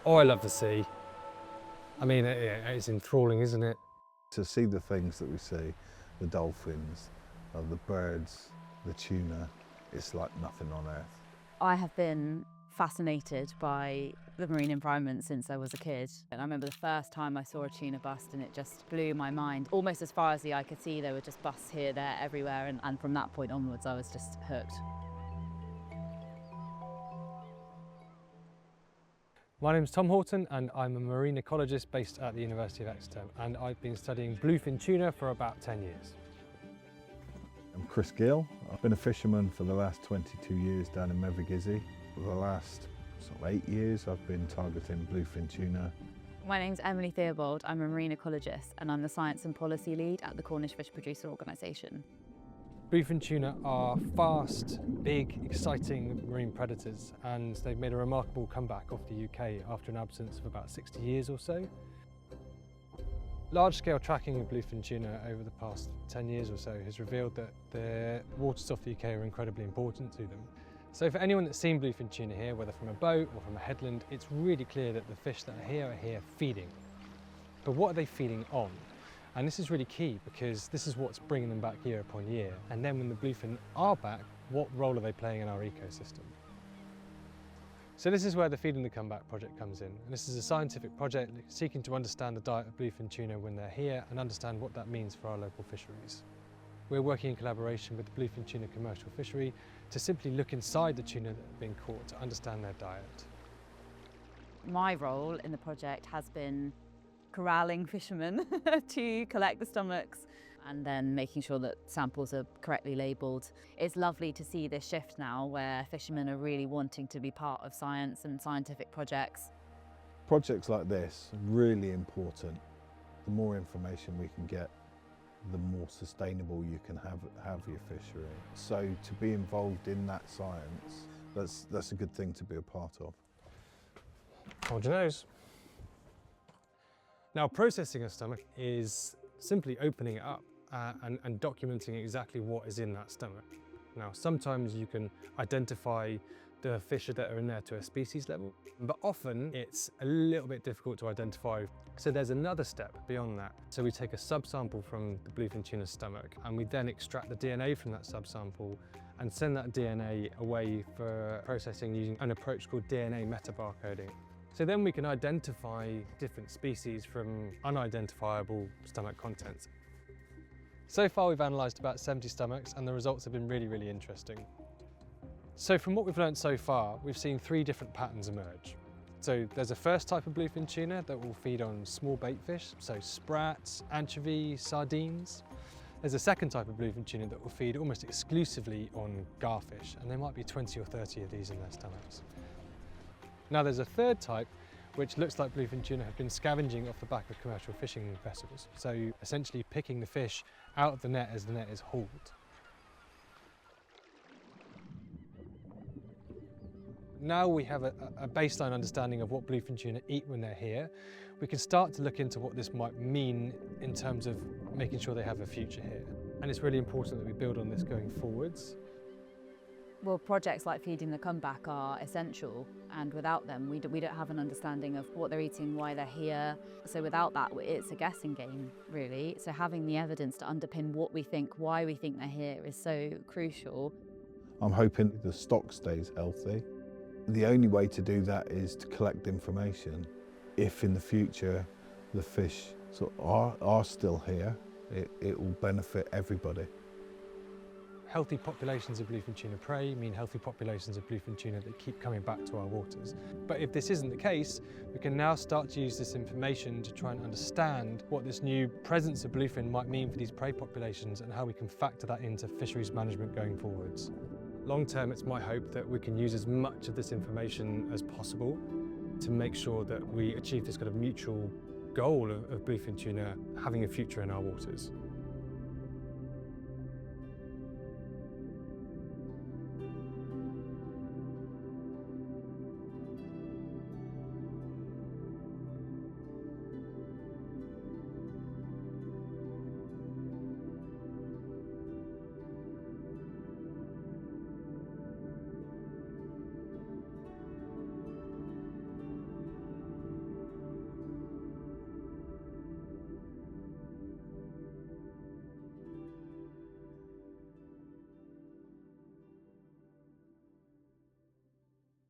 Oh, I love the sea. I mean, it's enthralling, isn't it? To see the things that we see, the dolphins, the birds, the tuna, it's like nothing on earth. I have been fascinated by the marine environment since I was a kid. And I remember the first time I saw a tuna bust and it just blew my mind. Almost as far as the eye could see, there were just busts here, there, everywhere. And from that point onwards, I was just hooked. My name's Tom Horton and I'm a marine ecologist based at the University of Exeter, and I've been studying bluefin tuna for about 10 years. I'm Chris Gill. I've been a fisherman for the last 22 years down in Mevergizzy. For the last 8 years I've been targeting bluefin tuna. My name's Emily Theobald. I'm a marine ecologist and I'm the science and policy lead at the Cornish Fish Producer Organisation. Bluefin tuna are fast, big, exciting marine predators, and they've made a remarkable comeback off the UK after an absence of about 60 years or so. Large-scale tracking of bluefin tuna over the past 10 years or so has revealed that the waters off the UK are incredibly important to them. So for anyone that's seen bluefin tuna here, whether from a boat or from a headland, it's really clear that the fish that are here feeding. But what are they feeding on? And this is really key because this is what's bringing them back year upon year. And then when the bluefin are back, what role are they playing in our ecosystem? So this is where the Feeding the Comeback project comes in. And this is a scientific project seeking to understand the diet of bluefin tuna when they're here and understand what that means for our local fisheries. We're working in collaboration with the bluefin tuna commercial fishery to simply look inside the tuna that have been caught to understand their diet. My role in the project has been corralling fishermen to collect the stomachs and then making sure that samples are correctly labelled. It's lovely to see this shift now where fishermen are really wanting to be part of science and scientific projects. Projects like this are really important. The more information we can get, the more sustainable you can have your fishery. So to be involved in that science, that's a good thing to be a part of. Hold your nose. Now, processing a stomach is simply opening it up and documenting exactly what is in that stomach. Now, sometimes you can identify the fish that are in there to a species level, but often it's a little bit difficult to identify. So there's another step beyond that. So we take a subsample from the bluefin tuna's stomach and we then extract the DNA from that subsample and send that DNA away for processing using an approach called DNA metabarcoding. So then we can identify different species from unidentifiable stomach contents. So far we've analysed about 70 stomachs and the results have been really, really interesting. So from what we've learned so far, we've seen 3 different patterns emerge. So there's a first type of bluefin tuna that will feed on small bait fish, so sprats, anchovy, sardines. There's a second type of bluefin tuna that will feed almost exclusively on garfish, and there might be 20 or 30 of these in their stomachs. Now there's a third type which looks like bluefin tuna have been scavenging off the back of commercial fishing vessels, so essentially picking the fish out of the net as the net is hauled. Now we have a baseline understanding of what bluefin tuna eat when they're here. We can start to look into what this might mean in terms of making sure they have a future here. And it's really important that we build on this going forwards. Well, projects like Feeding the Comeback are essential, and without them we don't have an understanding of what they're eating, why they're here. So without that, it's a guessing game, really. So having the evidence to underpin what we think, why we think they're here is so crucial. I'm hoping the stock stays healthy. The only way to do that is to collect information. If in the future the fish are still here, it will benefit everybody. Healthy populations of bluefin tuna prey mean healthy populations of bluefin tuna that keep coming back to our waters. But if this isn't the case, we can now start to use this information to try and understand what this new presence of bluefin might mean for these prey populations and how we can factor that into fisheries management going forwards. Long term, it's my hope that we can use as much of this information as possible to make sure that we achieve this kind of mutual goal of bluefin tuna having a future in our waters.